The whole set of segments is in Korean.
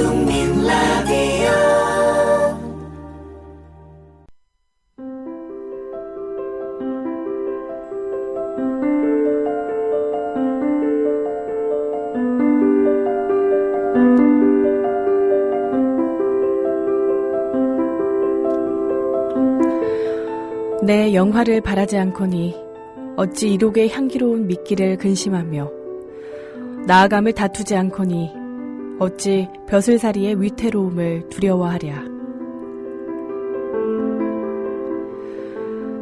국민 라디오 내 영화를 바라지 않거니 어찌 이록의 향기로운 미끼를 근심하며 나아감을 다투지 않거니 어찌 벼슬살이의 위태로움을 두려워하랴.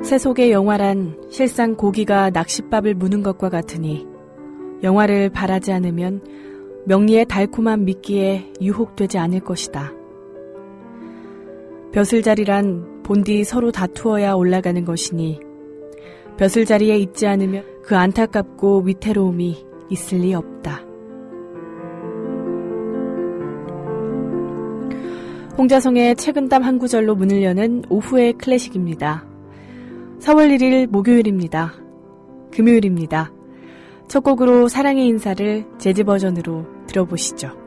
새 속의 영화란 실상 고기가 낚싯밥을 무는 것과 같으니 영화를 바라지 않으면 명리의 달콤한 미끼에 유혹되지 않을 것이다. 벼슬자리란 본디 서로 다투어야 올라가는 것이니 벼슬자리에 있지 않으면 그 안타깝고 위태로움이 있을 리 없다. 홍자성의 책은담 한 구절로 문을 여는 오후의 클래식입니다. 4월 1일 목요일입니다. 금요일입니다. 첫 곡으로 사랑의 인사를 재즈 버전으로 들어보시죠.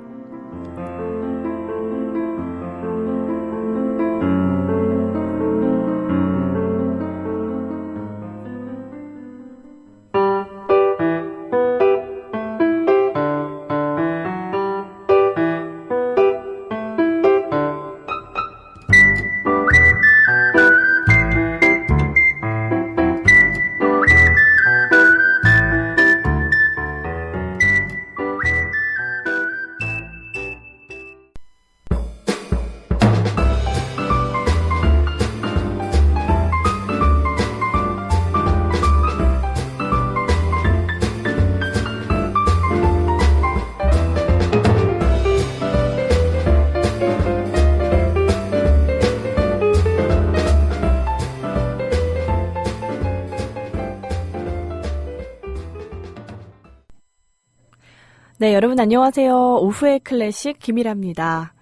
네, 여러분 안녕하세요. 오후의 클래식 김일아입니다.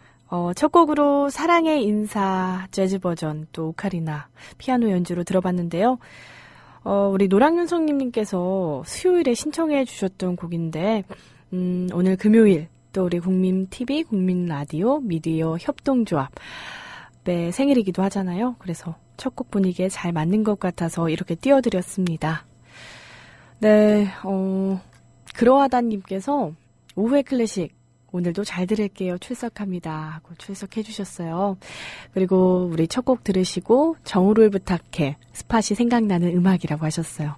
첫 곡으로 사랑의 인사 재즈 버전 또 오카리나 피아노 연주로 들어봤는데요. 우리 노랑윤성님께서 수요일에 신청해 주셨던 곡인데 오늘 금요일 또 우리 국민TV, 국민라디오, 미디어 협동조합 네, 생일이기도 하잖아요. 그래서 첫 곡 분위기에 잘 맞는 것 같아서 이렇게 띄워드렸습니다. 네, 그러하다님께서 오후의 클래식 오늘도 잘 들을게요. 출석합니다 하고 출석해 주셨어요. 그리고 우리 첫 곡 들으시고 정우를 부탁해 스팟이 생각나는 음악이라고 하셨어요.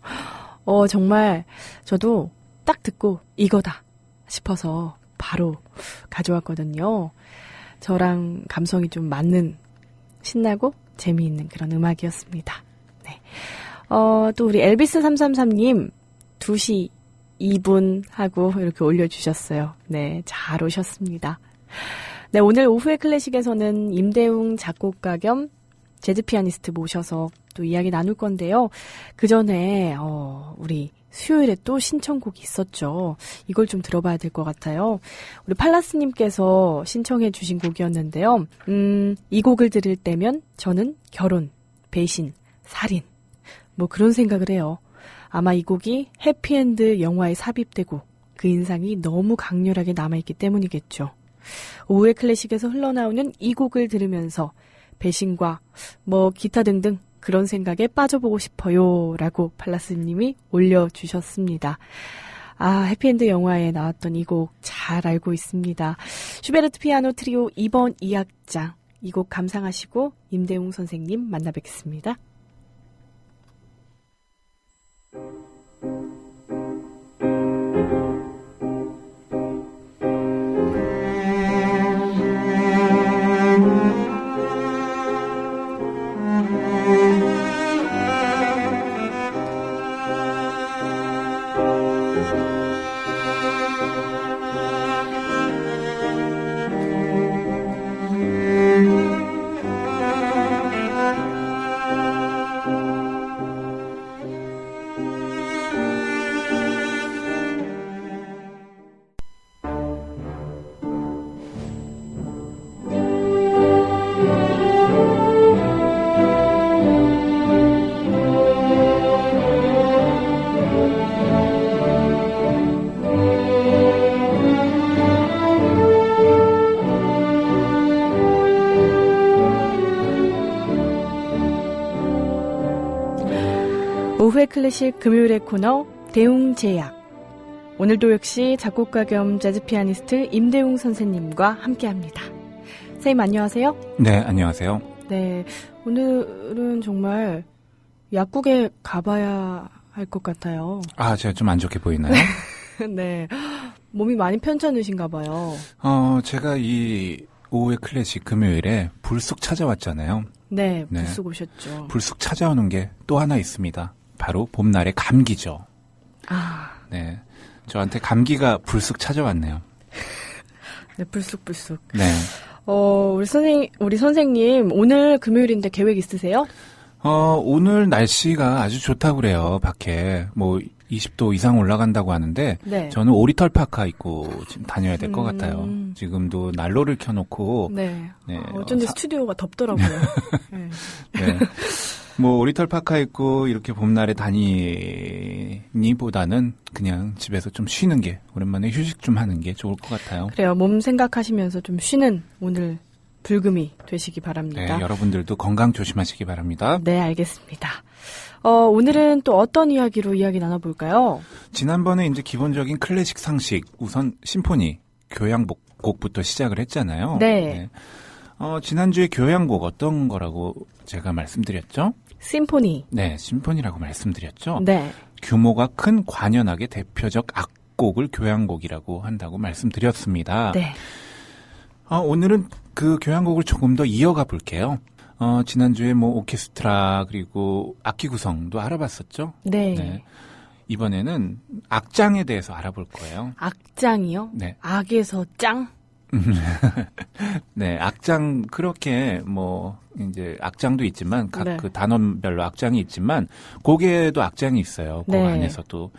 정말 저도 딱 듣고 이거다 싶어서 바로 가져왔거든요. 저랑 감성이 좀 맞는 신나고 재미있는 그런 음악이었습니다. 네. 또 우리 엘비스 333님 2시 2분 하고 이렇게 올려주셨어요. 네, 잘 오셨습니다. 네, 오늘 오후의 클래식에서는 임대웅 작곡가 겸 재즈 피아니스트 모셔서 또 이야기 나눌 건데요. 그 전에 우리 수요일에 또 신청곡이 있었죠. 이걸 좀 들어봐야 될 것 같아요. 우리 팔라스님께서 신청해 주신 곡이었는데요. 이 곡을 들을 때면 저는 결혼, 배신, 살인 뭐 그런 생각을 해요. 아마 이 곡이 해피엔드 영화에 삽입되고 그 인상이 너무 강렬하게 남아있기 때문이겠죠. 오후의 클래식에서 흘러나오는 이 곡을 들으면서 배신과 뭐 기타 등등 그런 생각에 빠져보고 싶어요 라고 팔라스님이 올려주셨습니다. 해피엔드 영화에 나왔던 이 곡 잘 알고 있습니다. 슈베르트 피아노 트리오 2번 2악장 이 곡 감상하시고 임대웅 선생님 만나 뵙겠습니다. 오후의 클래식 금요일의 코너 대웅제약. 오늘도 역시 작곡가 겸 재즈 피아니스트 임대웅 선생님과 함께합니다. 선생님 안녕하세요. 네, 안녕하세요. 네, 오늘은 정말 약국에 가봐야 할 것 같아요. 아, 제가 좀 안 좋게 보이나요? 네, 몸이 많이 편찮으신가 봐요. 제가 이 오후의 클래식 금요일에 불쑥 찾아왔잖아요. 네, 네. 불쑥 오셨죠. 불쑥 찾아오는 게 또 하나 있습니다. 바로 봄날의 감기죠. 아, 네, 저한테 감기가 불쑥 찾아왔네요. 네, 불쑥. 네. 우리 선생님, 오늘 금요일인데 계획 있으세요? 오늘 날씨가 아주 좋다고 그래요. 밖에 뭐 20도 이상 올라간다고 하는데 네. 저는 오리털 파카 입고 지금 다녀야 될 것 같아요. 지금도 난로를 켜놓고 네. 네, 어쩐지 스튜디오가 덥더라고요. 네. 네. 뭐 오리털 파카 입고 이렇게 봄날에 다니기보다는 그냥 집에서 좀 쉬는 게, 오랜만에 휴식 좀 하는 게 좋을 것 같아요. 그래요. 몸 생각하시면서 좀 쉬는 오늘 불금이 되시기 바랍니다. 네, 여러분들도 건강 조심하시기 바랍니다. 네, 알겠습니다. 오늘은 또 어떤 이야기로 이야기 나눠볼까요? 지난번에 이제 기본적인 클래식 상식, 우선 심포니, 교향곡부터 시작을 했잖아요. 네. 지난주에 교향곡 어떤 거라고 제가 말씀드렸죠? 심포니. 네, 심포니라고 말씀드렸죠? 네. 규모가 큰 관현악의 대표적 악곡을 교향곡이라고 한다고 말씀드렸습니다. 네. 오늘은 그 교향곡을 조금 더 이어가 볼게요. 지난주에 뭐 오케스트라 그리고 악기 구성도 알아봤었죠? 네. 네. 이번에는 악장에 대해서 알아볼 거예요. 악장이요? 네. 악에서 짱? 네, 악장, 그렇게 뭐 이제 악장도 있지만 각 네. 그 단원별로 악장이 있지만 곡에도 악장이 있어요. 곡 네. 안에서도.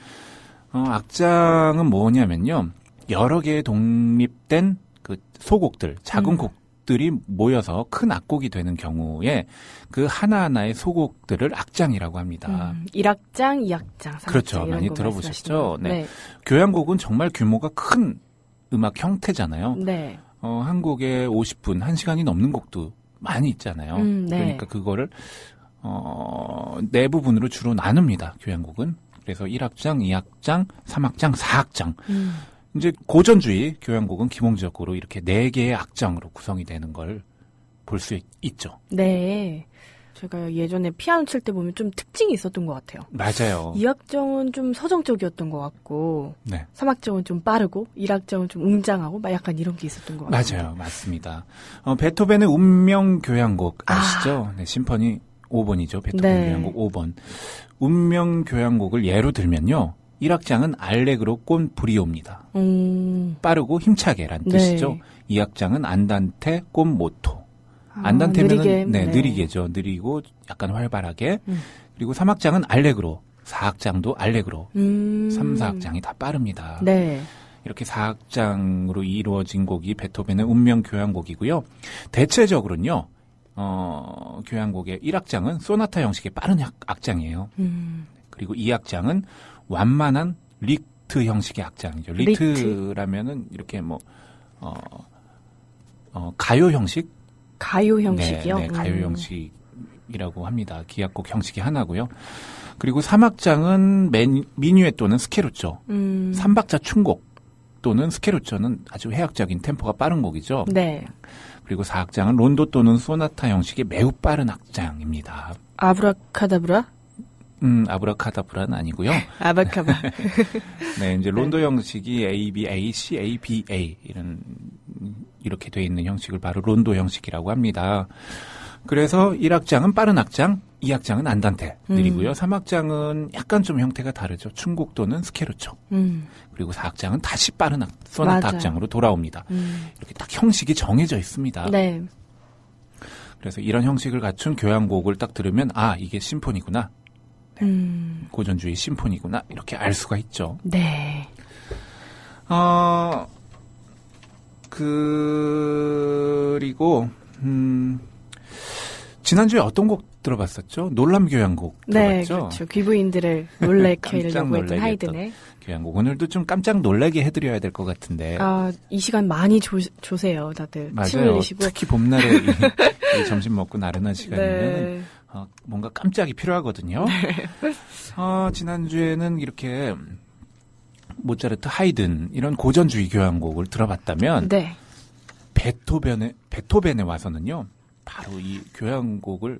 악장은 뭐냐면요, 여러 개의 독립된 그 소곡들, 작은 곡들이 모여서 큰 악곡이 되는 경우에 그 하나하나의 소곡들을 악장이라고 합니다. 1악장, 2악장, 3악장. 그렇죠. 많이 들어보셨죠? 네. 네. 교향곡은 정말 규모가 큰 음악 형태잖아요. 네. 한 곡에 50분, 1시간이 넘는 곡도 많이 있잖아요. 네. 그러니까 그거를 네 부분으로 주로 나눕니다. 교향곡은. 그래서 1악장, 2악장, 3악장, 4악장. 이제 고전주의 교향곡은 기본적으로 이렇게 4개의 악장으로 구성이 되는 걸 볼 수 있죠. 네. 제가 예전에 피아노 칠 때 보면 좀 특징이 있었던 것 같아요. 맞아요. 2악정은 좀 서정적이었던 것 같고, 네. 3악정은 좀 빠르고, 1악정은 좀 웅장하고, 막 약간 이런 게 있었던 것 같아요. 맞아요. 맞습니다. 베토벤의 운명 교향곡 아시죠? 네, 심포니 5번이죠. 베토벤 네. 교향곡 5번. 운명 교향곡을 예로 들면요, 1악장은 알레그로 콘 브리오입니다. 빠르고 힘차게란 네. 뜻이죠. 2악장은 안단테 콘 모토. 안단테면은 느리게. 네, 네. 느리게죠. 느리고 약간 활발하게. 그리고 3악장은 알레그로, 4악장도 알레그로. 3, 4악장이 다 빠릅니다. 네. 이렇게 4악장으로 이루어진 곡이 베토벤의 운명 교향곡이고요. 대체적으로는요, 교향곡의 1악장은 소나타 형식의 빠른 악장이에요. 그리고 2악장은 완만한 리트 형식의 악장이죠. 리트라면은 이렇게 뭐, 가요 형식? 가요 형식이요? 네, 가요 형식이라고 합니다. 기악곡 형식이 하나고요. 그리고 3악장은 미뉴엣 또는 스케루초. 3박자 춤곡 또는 스케루초는 아주 해학적인 템포가 빠른 곡이죠. 네. 그리고 4악장은 론도 또는 소나타 형식의 매우 빠른 악장입니다. 아브라카다브라? 아브라카다브라는 아니고요. 아바카바. 네, 이제 론도 형식이 A, B, A, C, A, B, A 이렇게 돼 있는 형식을 바로 론도 형식이라고 합니다. 그래서 1악장은 빠른 악장, 2악장은 안단테 느리고요. 3악장은 약간 좀 형태가 다르죠. 춤곡 또는 스케루초. 그리고 4악장은 다시 빠른 소나타 맞아요. 악장으로 돌아옵니다. 이렇게 딱 형식이 정해져 있습니다. 네. 그래서 이런 형식을 갖춘 교향곡을 딱 들으면 이게 심포니구나. 고전주의 심포니구나. 이렇게 알 수가 있죠. 네. 그리고 지난주에 어떤 곡 들어봤었죠? 놀람교향곡 네, 들어봤죠? 그렇죠. 귀부인들을 놀래켜 깜짝 하려고 했던 놀라게 하이든의. 교향곡. 오늘도 좀 깜짝 놀라게 해드려야 될 것 같은데. 이 시간 많이 조세요, 다들. 침 맞아요. 흘리시고. 특히 봄날에 이 점심 먹고 나른한 시간이면 네. 뭔가 깜짝이 필요하거든요. 지난주에는 이렇게 모차르트, 하이든 이런 고전주의 교향곡을 들어봤다면 네. 베토벤에 와서는요. 바로 이 교향곡을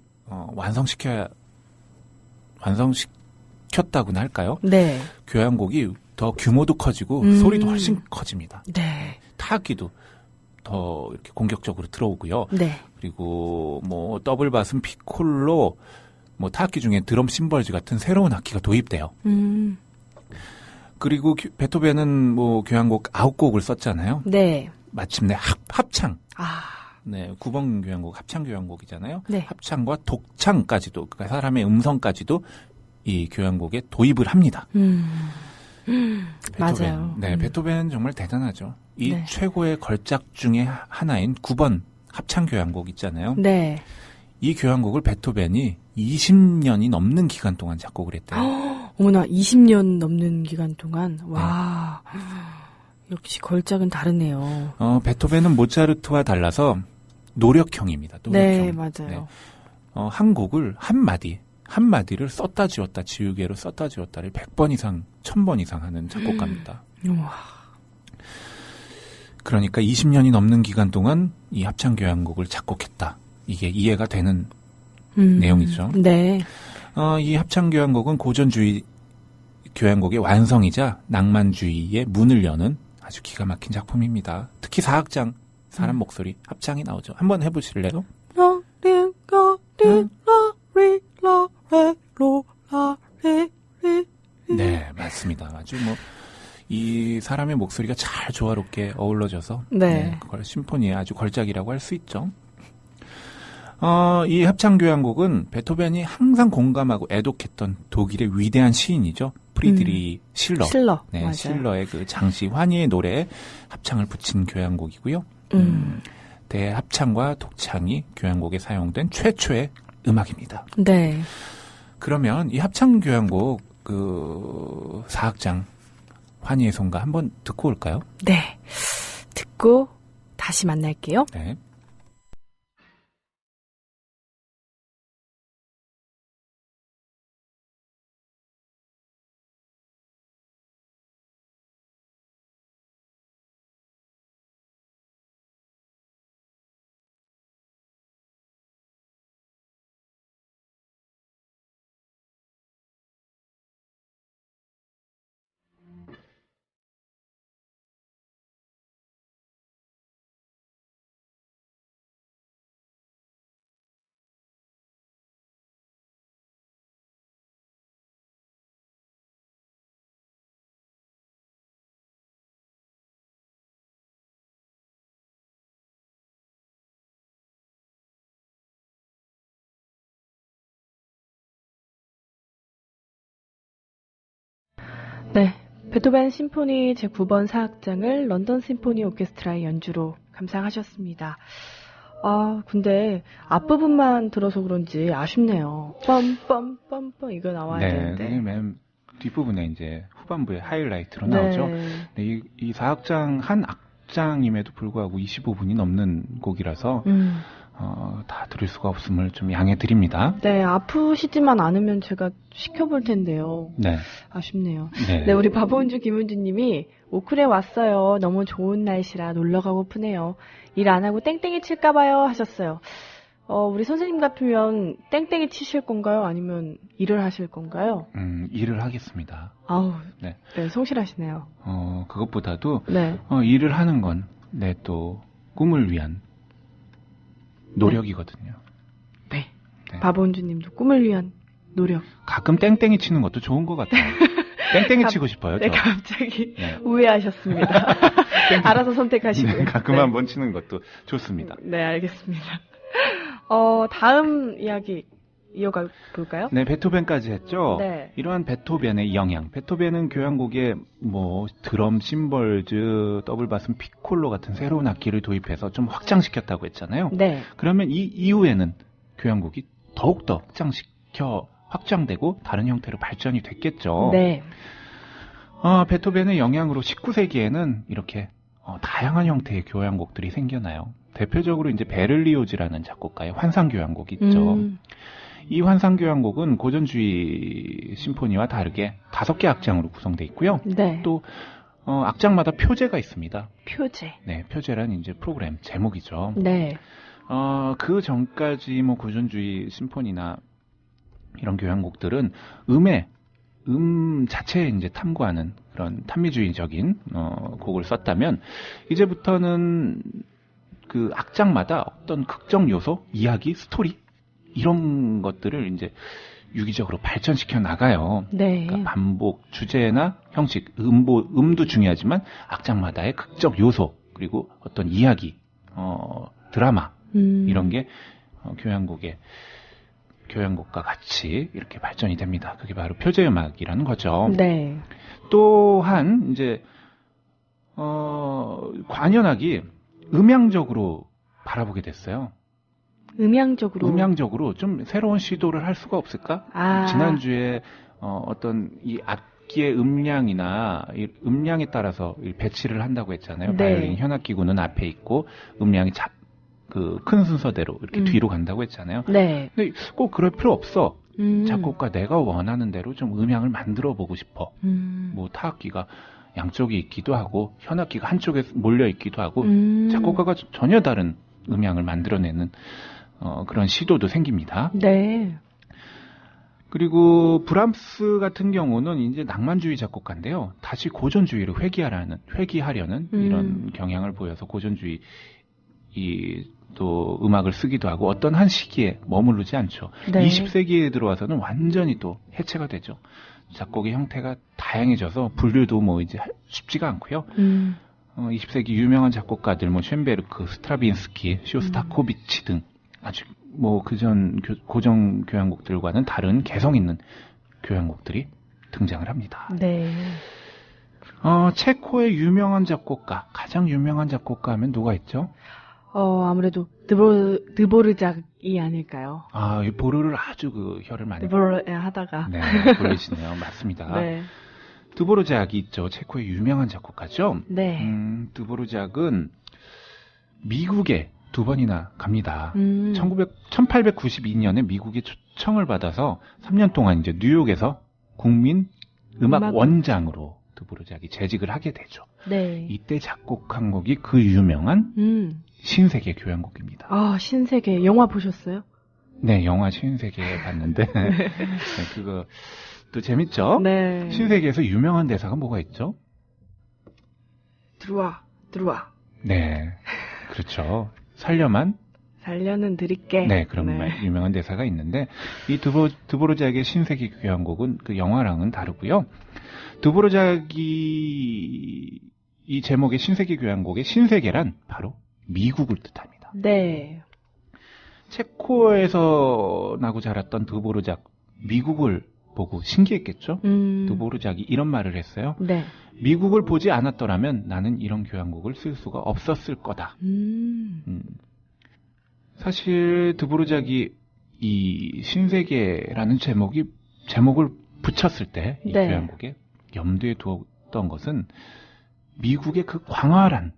완성시켰다고나 할까요? 네. 교향곡이 더 규모도 커지고 소리도 훨씬 커집니다. 네. 타악기도 더 이렇게 공격적으로 들어오고요. 네. 그리고 뭐 더블 바스, 피콜로, 뭐 타악기 중에 드럼 심벌즈 같은 새로운 악기가 도입돼요. 그리고 베토벤은 뭐 교향곡 9곡을 썼잖아요. 네. 마침내 합창. 아. 네, 9번 교향곡 합창 교향곡이잖아요. 네. 합창과 독창까지도, 그러니까 사람의 음성까지도 이 교향곡에 도입을 합니다. 베토벤. 맞아요. 네, 베토벤 정말 대단하죠. 이 네. 최고의 걸작 중에 하나인 9번 합창 교향곡 있잖아요. 네. 이 교향곡을 베토벤이 20년이 넘는 기간 동안 작곡을 했대요. 어머나, 20년 넘는 기간 동안. 와. 역시 걸작은 다르네요. 베토벤은 모차르트와 달라서 노력형입니다. 노력형. 네, 맞아요. 네. 한 곡을 한마디를 썼다 지웠다 지우개로 썼다 지웠다를 100번 이상, 1000번 이상 하는 작곡가입니다. 우와. 그러니까 20년이 넘는 기간 동안 이 합창 교향곡을 작곡했다. 이게 이해가 되는 내용이죠. 네. 이 합창 교향곡은 고전주의 교향곡의 완성이자 낭만주의의 문을 여는 아주 기가 막힌 작품입니다. 특히 사악장, 사람 목소리, 합창이 나오죠. 한번 해보실래요? 네, 맞습니다. 아주 이 사람의 목소리가 잘 조화롭게 어우러져서 네. 그걸 심포니의 아주 걸작이라고 할 수 있죠. 이 합창 교향곡은 베토벤이 항상 공감하고 애독했던 독일의 위대한 시인이죠. 프리드리 실러. 네, 맞아요. 실러의 그 장시 환희의 노래에 합창을 붙인 교향곡이고요. 대합창과 독창이 교향곡에 사용된 최초의 음악입니다. 네. 그러면 이 합창 교향곡 그 사악장 환희의 송가 한번 듣고 올까요? 네. 듣고 다시 만날게요. 네. 네. 베토벤 심포니 제9번 사악장을 런던 심포니 오케스트라의 연주로 감상하셨습니다. 근데 앞부분만 들어서 그런지 아쉽네요. 빰빰빰빰 이거 나와야 되는데. 네, 맨 뒷부분에 이제 후반부에 하이라이트로 나오죠. 네, 이 사악장 한 악장임에도 불구하고 25분이 넘는 곡이라서 다 들을 수가 없음을 좀 양해 드립니다. 네, 아프시지만 않으면 제가 시켜볼 텐데요. 네. 아쉽네요. 네. 네, 우리 바보운주 김은주님이 오클에 왔어요. 너무 좋은 날씨라 놀러 가고 푸네요. 일 안 하고 땡땡이 칠까봐요 하셨어요. 우리 선생님 같으면 땡땡이 치실 건가요? 아니면 일을 하실 건가요? 일을 하겠습니다. 아우, 네. 네, 성실하시네요. 그것보다도 네. 일을 하는 건 내 또 꿈을 위한 노력이거든요. 네. 네. 바보운주님도 꿈을 위한 노력. 가끔 땡땡이 치는 것도 좋은 것 같아요. 땡땡이 치고 싶어요. 네, 저. 갑자기 네. 우회하셨습니다. 알아서 선택하시고요. 네, 가끔 네. 한번 치는 것도 좋습니다. 네, 알겠습니다. 다음 이야기 이어가 볼까요? 네, 베토벤까지 했죠. 네. 이러한 베토벤의 영향. 베토벤은 교향곡에 드럼, 심벌즈, 더블 바스, 피콜로 같은 새로운 악기를 도입해서 좀 확장시켰다고 했잖아요. 네. 그러면 이 이후에는 교향곡이 더욱더 확장되고 다른 형태로 발전이 됐겠죠. 네. 베토벤의 영향으로 19세기에는 이렇게 다양한 형태의 교향곡들이 생겨나요. 대표적으로 이제 베를리오즈라는 작곡가의 환상교향곡 있죠. 이 환상교향곡은 고전주의 심포니와 다르게 5개 악장으로 구성되어 있고요. 네. 또 악장마다 표제가 있습니다. 표제. 네, 표제란 이제 프로그램 제목이죠. 네. 그 전까지 뭐 고전주의 심포니나 이런 교향곡들은 음 자체에 이제 탐구하는 그런 탐미주의적인 곡을 썼다면 이제부터는 그 악장마다 어떤 극적 요소, 이야기, 스토리 이런 것들을 이제 유기적으로 발전시켜 나가요. 네. 그러니까 반복, 주제나 형식, 음도 중요하지만 악장마다의 극적 요소 그리고 어떤 이야기, 드라마 이런 게 교향곡과 같이 이렇게 발전이 됩니다. 그게 바로 표제음악이라는 거죠. 네. 또한 이제 관현악이 음향적으로 바라보게 됐어요. 음향적으로 좀 새로운 시도를 할 수가 없을까? 지난주에 어떤 이 악기의 음량이나 이 음량에 따라서 배치를 한다고 했잖아요. 네. 바이올린 현악기구는 앞에 있고 음량이 큰 순서대로 이렇게 뒤로 간다고 했잖아요. 네. 근데 꼭 그럴 필요 없어. 작곡가 내가 원하는 대로 좀 음향을 만들어 보고 싶어. 뭐 타악기가 양쪽에 있기도 하고 현악기가 한쪽에 몰려 있기도 하고 작곡가가 전혀 다른 음향을 만들어내는 그런 시도도 생깁니다. 네. 그리고 브람스 같은 경우는 이제 낭만주의 작곡가인데요. 다시 고전주의로 회귀하려는 이런 경향을 보여서 고전주의 또 음악을 쓰기도 하고 어떤 한 시기에 머무르지 않죠. 네. 20세기에 들어와서는 완전히 또 해체가 되죠. 작곡의 형태가 다양해져서 분류도 뭐 이제 쉽지가 않고요. 20세기 유명한 작곡가들 뭐 쉔베르크, 스트라빈스키, 쇼스타코비치 등 아주 뭐 그전 고전 교향곡들과는 다른 개성 있는 교향곡들이 등장을 합니다. 네. 체코의 유명한 작곡가, 가장 유명한 작곡가 하면 누가 있죠? 아무래도 드보르작이 아닐까요? 이 보르를 아주 혀를 많이 하다가. 네, 돌리시네요. 맞습니다. 네. 드보르작이 있죠. 체코의 유명한 작곡가죠. 네. 드보르작은 미국에 2번이나 갑니다. 1892년에 미국의 초청을 받아서 3년 동안 이제 뉴욕에서 국민 음악 원장으로 드보르작이 재직을 하게 되죠. 네. 이때 작곡한 곡이 그 유명한 신세계 교향곡입니다. 신세계 영화 보셨어요? 네, 영화 신세계 봤는데 네, 그거 또 재밌죠? 네. 신세계에서 유명한 대사가 뭐가 있죠? 들어와. 네, 그렇죠. 살려는 드릴게. 네, 그런 유명한 대사가 있는데 이 드보르작의 신세계 교향곡은 그 영화랑은 다르고요. 드보르작이 이 제목의 신세계 교향곡의 신세계란 바로 미국을 뜻합니다. 네. 체코에서 나고 자랐던 드보르작, 미국을 보고 신기했겠죠? 드보르작이 이런 말을 했어요. 네. 미국을 보지 않았더라면 나는 이런 교향곡을 쓸 수가 없었을 거다. 사실 드보르작이 이 신세계라는 제목을 붙였을 때 이 네. 교향곡에 염두에 두었던 것은 미국의 그 광활한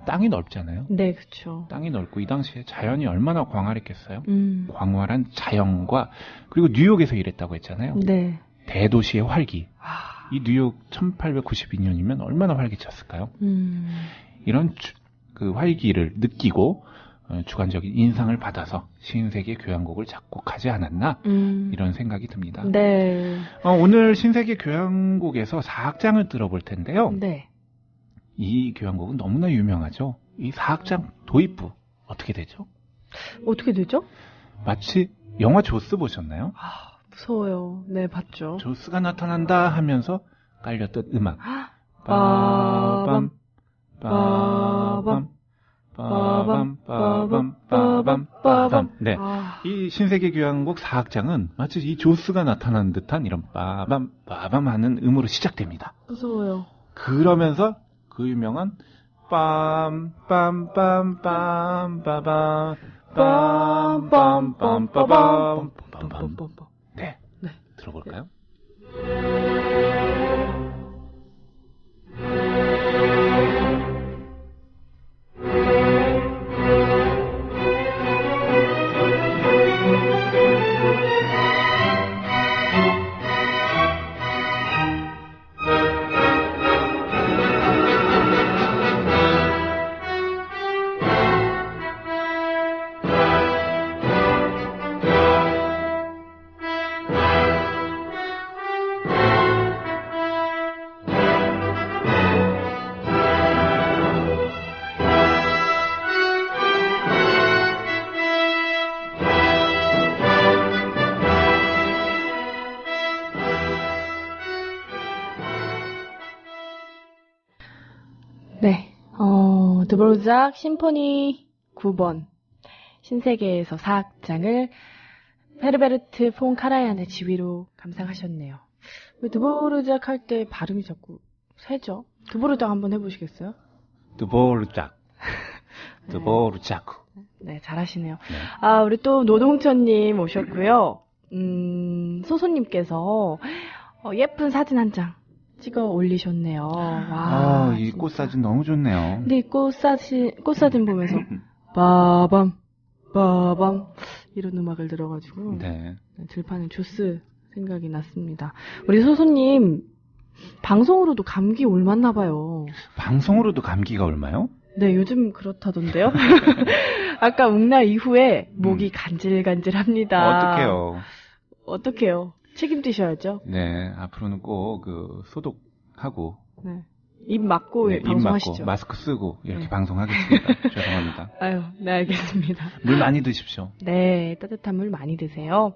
땅이 넓잖아요. 네, 그렇죠. 땅이 넓고 이 당시에 자연이 얼마나 광활했겠어요. 광활한 자연과 그리고 뉴욕에서 일했다고 했잖아요. 네. 대도시의 활기. 이 뉴욕 1892년이면 얼마나 활기찼을까요? 이런 그 활기를 느끼고 주관적인 인상을 받아서 신세계 교향곡을 작곡하지 않았나 이런 생각이 듭니다. 네. 오늘 신세계 교향곡에서 4악장을 들어볼 텐데요. 네. 이 교향곡은 너무나 유명하죠. 이 4악장 도입부 어떻게 되죠? 어떻게 되죠? 마치 영화 조스 보셨나요? 무서워요. 네, 봤죠. 조스가 나타난다 하면서 깔렸던 음악. 빠밤, 빠밤, 빠밤, 빠밤, 빠밤, 빠밤. 네. 이 신세계 교향곡 4악장은 마치 이 조스가 나타나는 듯한 이런 빠밤, 빠밤 하는 음으로 시작됩니다. 무서워요. 그러면서 그 유명한 빰, 빰, 빰, 빰, 빠밤, 빰, 빰, 빰, 빠밤, 빰. 네. 들어볼까요? 네. 드보르작 심포니 9번 신세계에서 4악장을 헤르베르트 폰 카라얀의 지휘로 감상하셨네요. 왜 드보르작 할 때 발음이 자꾸 새죠? 드보르작 한번 해보시겠어요? 드보르작. 드보르작. 네, 잘하시네요. 네. 우리 또 노동천님 오셨고요. 소소님께서 예쁜 사진 한 장 찍어 올리셨네요. 와, 이 진짜. 꽃사진 너무 좋네요. 근데 이 꽃사진 보면서 빠밤 빠밤 이런 음악을 들어가지고 네. 들판의 주스 생각이 났습니다. 우리 소소님 방송으로도 감기 옮았나 봐요. 방송으로도 감기가 옮아요? 네, 요즘 그렇다던데요. 아까 웅나 이후에 목이 간질간질합니다. 어떡해요? 책임지셔야죠. 네, 앞으로는 꼭 소독하고 네. 입 막고 네, 입 방송하시죠. 막고 마스크 쓰고 이렇게 네. 방송하겠습니다. 죄송합니다. 아유, 네, 알겠습니다. 물 많이 드십시오. 네, 따뜻한 물 많이 드세요.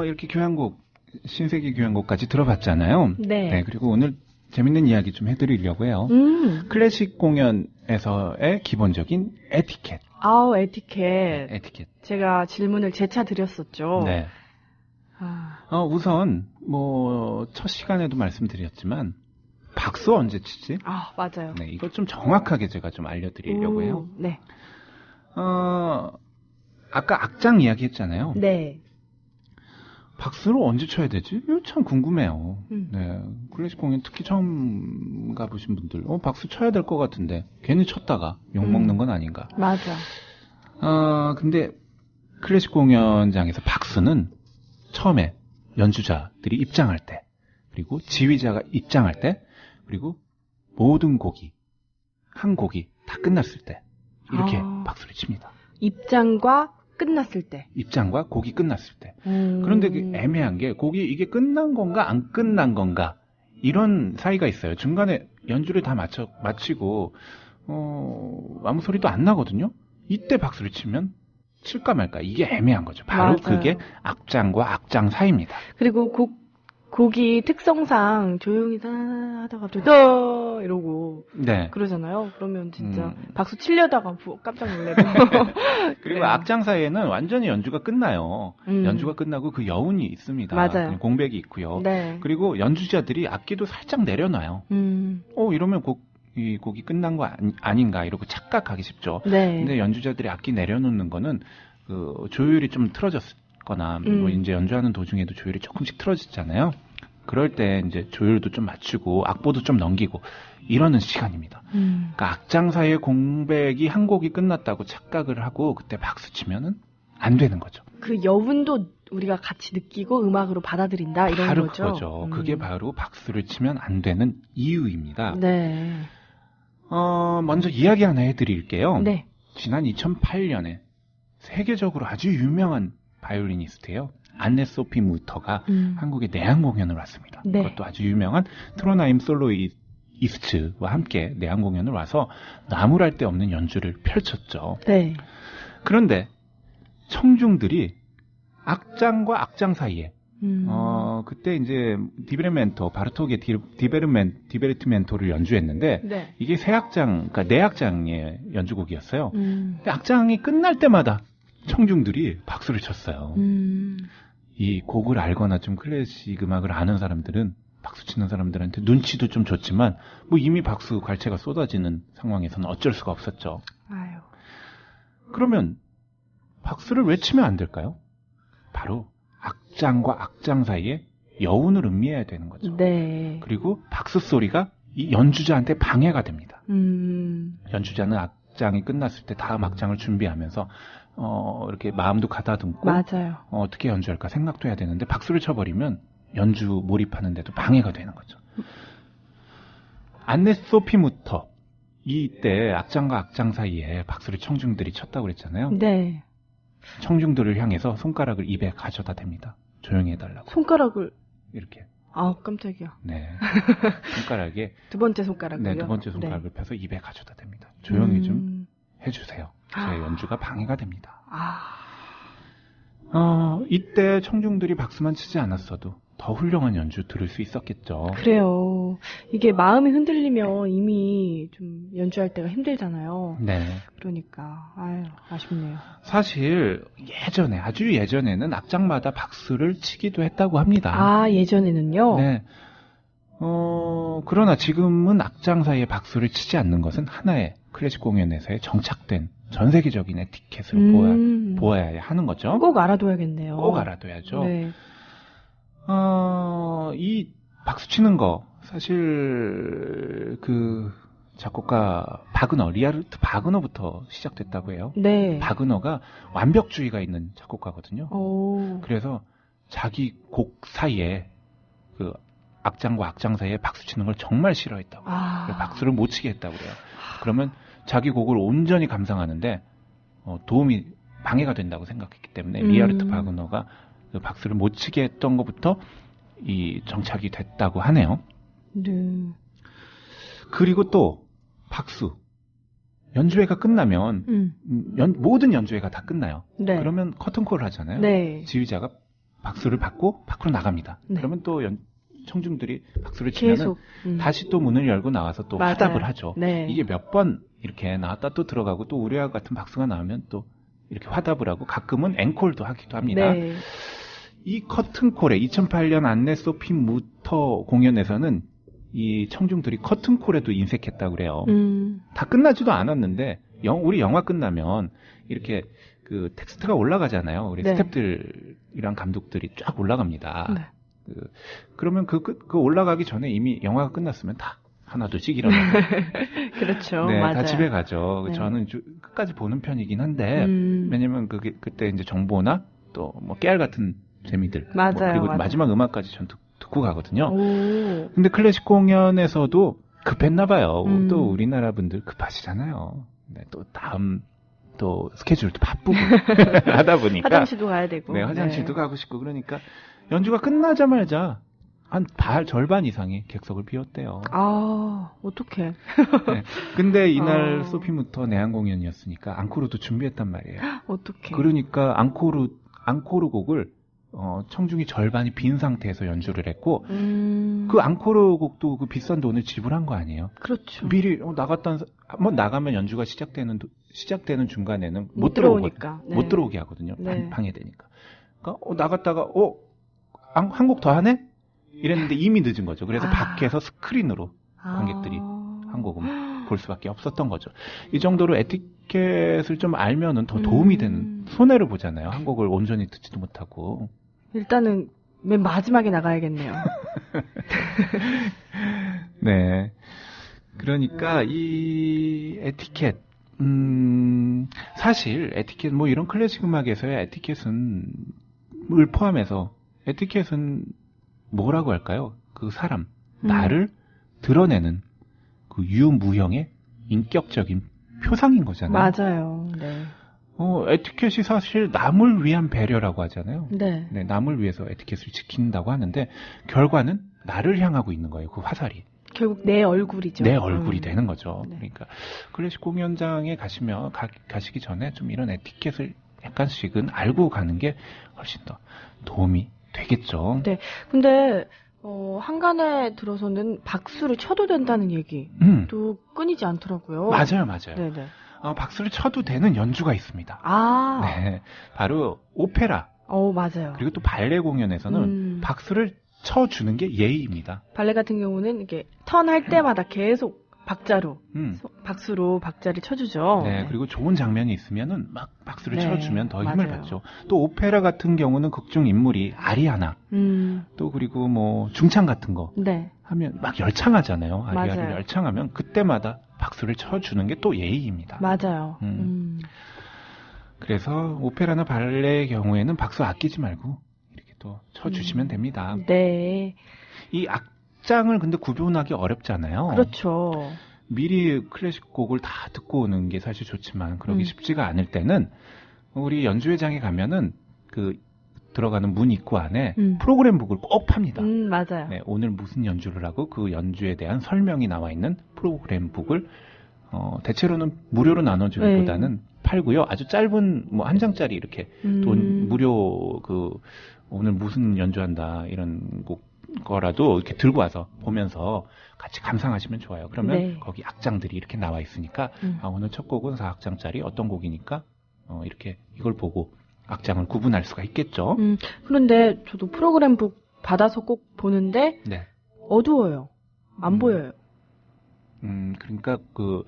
이렇게 교향곡, 신세계 교향곡까지 들어봤잖아요. 네. 그리고 오늘 재밌는 이야기 좀 해드리려고 해요. 클래식 공연에서의 기본적인 에티켓. 에티켓. 제가 질문을 재차 드렸었죠. 네. 우선, 첫 시간에도 말씀드렸지만, 박수 언제 치지? 맞아요. 네, 이거 좀 정확하게 제가 좀 알려드리려고 해요. 네. 아까 악장 이야기 했잖아요. 네. 박수를 언제 쳐야 되지? 이거 참 궁금해요. 음. 네. 클래식 공연 특히 처음 가보신 분들, 박수 쳐야 될 것 같은데, 괜히 쳤다가 욕먹는 건 아닌가. 맞아. 근데 클래식 공연장에서 박수는 처음에 연주자들이 입장할 때, 그리고 지휘자가 입장할 때, 그리고 모든 곡이, 한 곡이 다 끝났을 때, 이렇게 박수를 칩니다. 입장과 끝났을 때. 입장과 곡이 끝났을 때. 그런데 애매한 게 곡이 이게 끝난 건가 안 끝난 건가 이런 사이가 있어요. 중간에 연주를 다 마치고 아무 소리도 안 나거든요. 이때 박수를 치면 칠까 말까 이게 애매한 거죠. 바로 맞아요. 그게 악장과 악장 사이입니다. 그리고 곡이 특성상 조용히 하다가 갑자기 더 이러고 네. 그러잖아요. 그러면 진짜 박수 치려다가 깜짝 놀래고. 그리고 네. 악장 사이에는 완전히 연주가 끝나요. 연주가 끝나고 그 여운이 있습니다. 맞아요. 공백이 있고요. 네. 그리고 연주자들이 악기도 살짝 내려놔요. 이러면 이 곡이 끝난 거 아닌가 이러고 착각하기 쉽죠. 네. 근데 연주자들이 악기 내려놓는 거는 조율이 좀 틀어졌거나 뭐 이제 연주하는 도중에도 조율이 조금씩 틀어지잖아요. 그럴 때 이제 조율도 좀 맞추고 악보도 좀 넘기고 이러는 시간입니다. 그러니까 악장 사이의 공백이 한 곡이 끝났다고 착각을 하고 그때 박수 치면은 안 되는 거죠. 그 여운도 우리가 같이 느끼고 음악으로 받아들인다 이런 바로 거죠. 그거죠. 그게 바로 박수를 치면 안 되는 이유입니다. 네. 먼저 이야기 하나 해드릴게요. 네. 지난 2008년에 세계적으로 아주 유명한 바이올리니스트예요. 안네 소피 무터가 한국에 내한 공연을 왔습니다. 네. 그것도 아주 유명한 트로나임 솔로이스트와 함께 내한 공연을 와서 나무랄 데 없는 연주를 펼쳤죠. 네. 그런데 청중들이 악장과 악장 사이에 그때 이제 디베르멘토, 바르톡의 디베르트멘토를 연주했는데 네. 이게 세 악장, 그러니까 네 악장의 연주곡이었어요. 근데 악장이 끝날 때마다 청중들이 박수를 쳤어요. 이 곡을 알거나 좀 클래식 음악을 아는 사람들은 박수 치는 사람들한테 눈치도 좀 줬지만 뭐 이미 박수 갈채가 쏟아지는 상황에서는 어쩔 수가 없었죠. 아유. 그러면 박수를 왜 치면 안 될까요? 바로 악장과 악장 사이에 여운을 음미해야 되는 거죠. 네. 그리고 박수 소리가 이 연주자한테 방해가 됩니다. 연주자는 악장이 끝났을 때 다음 악장을 준비하면서 이렇게 마음도 가다듬고 맞아요. 어떻게 연주할까 생각도 해야 되는데 박수를 쳐버리면 연주 몰입하는데도 방해가 되는 거죠. 안네 소피 무터 이때 악장과 악장 사이에 박수를 청중들이 쳤다고 그랬잖아요. 네. 청중들을 향해서 손가락을 입에 가져다 댑니다. 조용히 해달라고. 손가락을. 이렇게. 깜짝이야. 네. 손가락에. 두 번째 손가락을요? 네, 두 번째 손가락을 펴서 입에 가져다 댑니다. 조용히 좀 해주세요. 제 연주가 방해가 됩니다. 이때 청중들이 박수만 치지 않았어도 더 훌륭한 연주 들을 수 있었겠죠. 그래요. 이게 마음이 흔들리면 이미 좀 연주할 때가 힘들잖아요. 네. 그러니까 아유 아쉽네요. 사실 예전에 아주 예전에는 악장마다 박수를 치기도 했다고 합니다. 아 예전에는요. 네. 그러나 지금은 악장 사이에 박수를 치지 않는 것은 하나의 클래식 공연에서의 정착된 전 세계적인 에티켓으로 보아야 하는 거죠. 꼭 알아둬야겠네요. 꼭 알아둬야죠. 네. 이 박수 치는 거 사실 그 작곡가 바그너, 리하르트 바그너부터 시작됐다고 해요. 네. 바그너가 완벽주의가 있는 작곡가거든요. 오. 그래서 자기 곡 사이에 그 악장과 악장 사이에 박수 치는 걸 정말 싫어했다고. 그래서 박수를 못 치게 했다고 그래요. 그러면 자기 곡을 온전히 감상하는데 도움이 방해가 된다고 생각했기 때문에 리하르트 바그너가 그 박수를 못 치게 했던 것부터 이 정착이 됐다고 하네요. 네. 그리고 또 박수. 연주회가 끝나면 모든 연주회가 다 끝나요. 네. 그러면 커튼콜을 하잖아요. 네. 지휘자가 박수를 받고 밖으로 나갑니다. 네. 그러면 또 청중들이 박수를 치면 계속 다시 또 문을 열고 나와서 또 맞아요. 화답을 하죠. 네. 이게 몇 번 이렇게 나왔다 또 들어가고 또 우리와 같은 박수가 나오면 또 이렇게 화답을 하고 가끔은 앵콜도 하기도 합니다. 네. 이 커튼콜에 2008년 안네 소피 무터 공연에서는 이 청중들이 커튼콜에도 인색했다고 그래요. 다 끝나지도 않았는데 우리 영화 끝나면 이렇게 그 텍스트가 올라가잖아요. 우리 네. 스태프들이랑 감독들이 쫙 올라갑니다. 네. 그러면 그 올라가기 전에 이미 영화가 끝났으면 다 하나둘씩 일어나고 그렇죠. 네, 맞아요. 다 집에 가죠. 네. 저는 끝까지 보는 편이긴 한데 왜냐면 그때 이제 정보나 또 뭐 깨알 같은 재미들 맞아요, 그리고 맞아요. 마지막 음악까지 전 듣고 가거든요. 오. 근데 클래식 공연에서도 급했나 봐요. 또 우리나라 분들 급하시잖아요. 네, 또 다음 또 스케줄도 바쁘고 하다 보니까 화장실도 가야 되고. 네, 화장실도 가고 싶고 그러니까 연주가 끝나자마자 한 절반 이상이 객석을 비웠대요. 아, 어떡해. 네. 근데 이날 소피무터 내한 공연이었으니까 앙코르도 준비했단 말이에요. 어떡해. 그러니까 앙코르 곡을 청중이 절반이 빈 상태에서 연주를 했고 그 앙코르 곡도 그 비싼 돈을 지불한 거 아니에요. 그렇죠. 미리 한번 나가면 연주가 시작되는 중간에는 못 들어오니까. 네. 못 들어오게 하거든요. 네. 방해되니까. 그러니까 나갔다가 한 곡 더 하네? 이랬는데 이미 늦은 거죠. 그래서 밖에서 스크린으로 관객들이 한 곡은 볼 수밖에 없었던 거죠. 이 정도로 에티켓을 좀 알면은 더 도움이 되는, 손해를 보잖아요. 한 곡을 온전히 듣지도 못하고. 일단은 맨 마지막에 나가야겠네요. 네. 그러니까 이 에티켓, 사실 에티켓, 뭐 이런 클래식 음악에서의 에티켓은, 을 포함해서 에티켓은 뭐라고 할까요? 그 사람, 나를 드러내는 그 유무형의 인격적인 표상인 거잖아요. 맞아요. 네. 에티켓이 사실 남을 위한 배려라고 하잖아요. 네. 네, 남을 위해서 에티켓을 지킨다고 하는데 결과는 나를 향하고 있는 거예요. 그 화살이. 결국 내 얼굴이죠. 내 얼굴이 되는 거죠. 네. 그러니까 클래식 공연장에 가시기 전에 좀 이런 에티켓을 약간씩은 알고 가는 게 훨씬 더 도움이 되겠죠. 네. 근데 한간에 들어서는 박수를 쳐도 된다는 얘기도 끊이지 않더라고요. 맞아요. 네네. 박수를 쳐도 되는 연주가 있습니다. 아. 네. 바로 오페라. 맞아요. 그리고 또 발레 공연에서는 박수를 쳐주는 게 예의입니다. 발레 같은 경우는 이게 턴할 때마다 계속 박자로 박수로 박자를 쳐주죠. 네, 그리고 좋은 장면이 있으면은 막 박수를 네, 쳐주면 더 힘을 맞아요. 받죠. 또 오페라 같은 경우는 극중 인물이 아리아나, 또 그리고 뭐 중창 같은 거 네. 하면 막 열창하잖아요. 아리아를 맞아요. 열창하면 그때마다 박수를 쳐주는 게 또 예의입니다. 맞아요. 그래서 오페라나 발레의 경우에는 박수 아끼지 말고 이렇게 또 쳐주시면 됩니다. 네. 이 악장을 근데 구분하기 어렵잖아요. 그렇죠. 미리 클래식 곡을 다 듣고 오는 게 사실 좋지만 그러기 쉽지가 않을 때는 우리 연주회장에 가면은 그 들어가는 문 입구 안에 프로그램북을 꼭 팝니다. 맞아요. 네, 오늘 무슨 연주를 하고 그 연주에 대한 설명이 나와 있는 프로그램북을 대체로는 무료로 나눠주기보다는 팔고요. 아주 짧은 뭐 한 장짜리 이렇게 돈 무료 그 오늘 무슨 연주한다 이런 거라도 이렇게 들고 와서 보면서 같이 감상하시면 좋아요. 그러면 네. 거기 악장들이 이렇게 나와 있으니까 오늘 첫 곡은 4악장짜리 어떤 곡이니까 이렇게 이걸 보고 악장을 구분할 수가 있겠죠. 그런데 저도 프로그램북 받아서 꼭 보는데 네. 어두워요. 안 보여요. 그러니까 그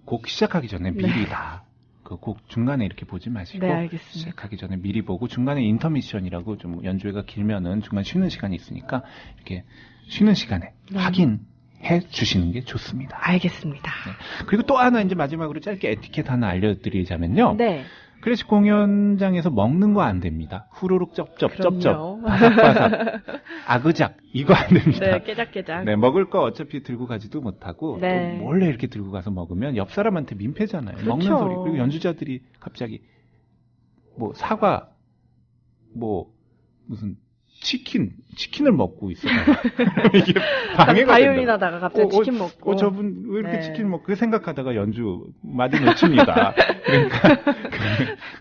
곡 시작하기 전에 미리 다 그 곡 중간에 이렇게 보지 마시고 네, 알겠습니다. 시작하기 전에 미리 보고 중간에 인터미션이라고 좀 연주회가 길면은 중간 쉬는 시간이 있으니까 이렇게 쉬는 시간에 확인해 주시는 게 좋습니다. 알겠습니다. 네. 그리고 또 하나 이제 마지막으로 짧게 에티켓 하나 알려드리자면요. 네. 클래식 공연장에서 먹는 거 안 됩니다. 후루룩 쩝쩝 그럼요. 바삭바삭 아그작 이거 안 됩니다. 네, 깨작깨작. 네, 먹을 거 어차피 들고 가지도 못하고 네. 또 몰래 이렇게 들고 가서 먹으면 옆 사람한테 민폐잖아요. 그렇죠. 먹는 소리. 그리고 연주자들이 갑자기 뭐 사과 뭐 무슨 치킨을 먹고 있어요. 이게 방해가 바이올린 된다. 하다가 갑자기 치킨 먹고. 저분 왜 이렇게 네. 치킨 먹고 그 생각하다가 연주 마디 놓칩니다. 그러니까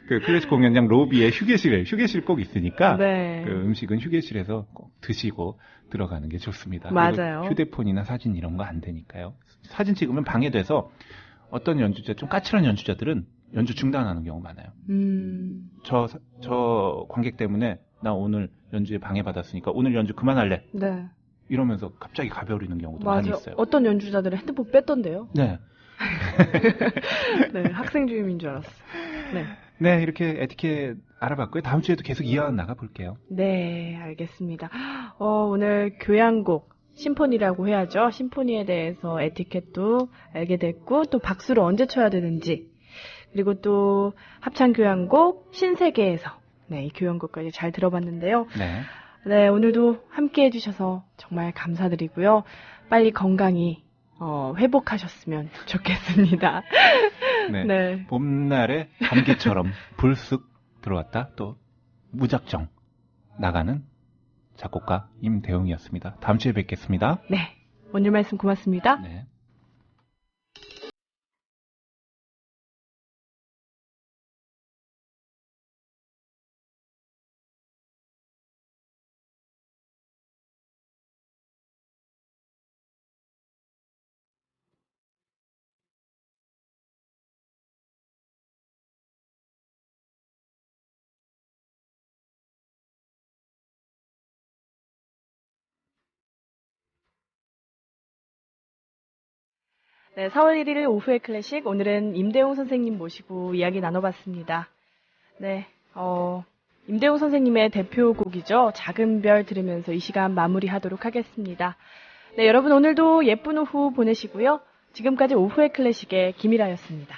그 클래식 공연장 로비에 휴게실 꼭 있으니까 네. 그 음식은 휴게실에서 꼭 드시고 들어가는 게 좋습니다. 맞아요. 그리고 휴대폰이나 사진 이런 거 안 되니까요. 사진 찍으면 방해돼서 어떤 연주자 좀 까칠한 연주자들은 연주 중단하는 경우 많아요. 저 관객 때문에 나 오늘 연주에 방해받았으니까 오늘 연주 그만할래. 네. 이러면서 갑자기 가버리는 경우도 많이 맞아. 있어요. 어떤 연주자들은 핸드폰 뺐던데요. 네. 네, 학생 주임인 줄 알았어. 네. 네, 이렇게 에티켓 알아봤고요. 다음 주에도 계속 이어나가 볼게요. 네, 알겠습니다. 오늘 교향곡, 심포니라고 해야죠. 심포니에 대해서 에티켓도 알게 됐고, 또 박수를 언제 쳐야 되는지, 그리고 또 합창교향곡, 신세계에서, 네, 이 교향곡까지 잘 들어봤는데요. 네. 네, 오늘도 함께 해주셔서 정말 감사드리고요. 빨리 건강히, 회복하셨으면 좋겠습니다. 네. 네. 봄날에 감기처럼 불쑥 들어왔다 또 무작정 나가는 작곡가 임대웅이었습니다. 다음 주에 뵙겠습니다. 네. 오늘 말씀 고맙습니다. 네. 네, 4월 1일 오후의 클래식, 오늘은 임대웅 선생님 모시고 이야기 나눠봤습니다. 네, 임대웅 선생님의 대표곡이죠. 작은 별 들으면서 이 시간 마무리하도록 하겠습니다. 네, 여러분 오늘도 예쁜 오후 보내시고요. 지금까지 오후의 클래식의 김일아였습니다.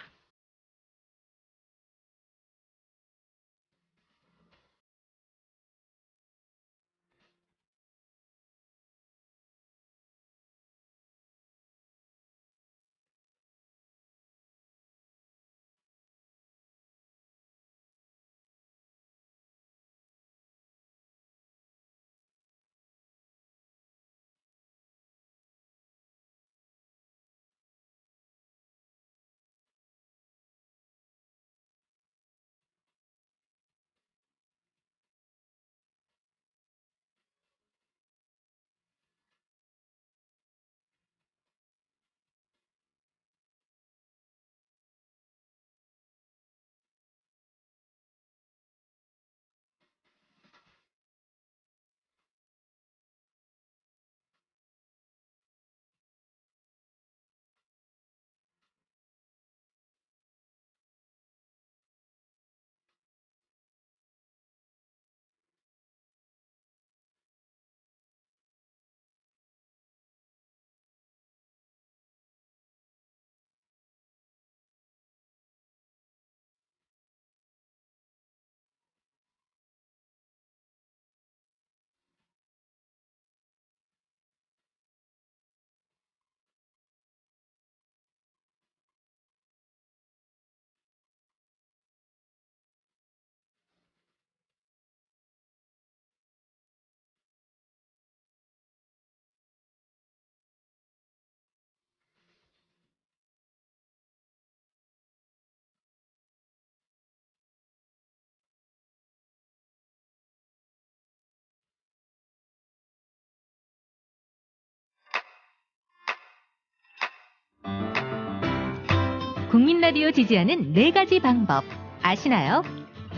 국민 라디오 지지하는 4가지 방법 아시나요?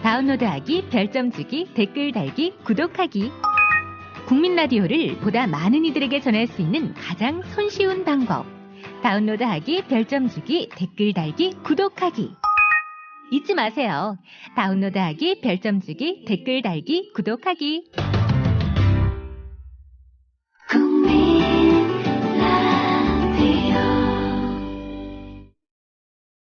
다운로드하기, 별점 주기, 댓글 달기, 구독하기. 국민 라디오를 보다 많은 이들에게 전할 수 있는 가장 손쉬운 방법. 다운로드하기, 별점 주기, 댓글 달기, 구독하기. 잊지 마세요. 다운로드하기, 별점 주기, 댓글 달기, 구독하기. 국민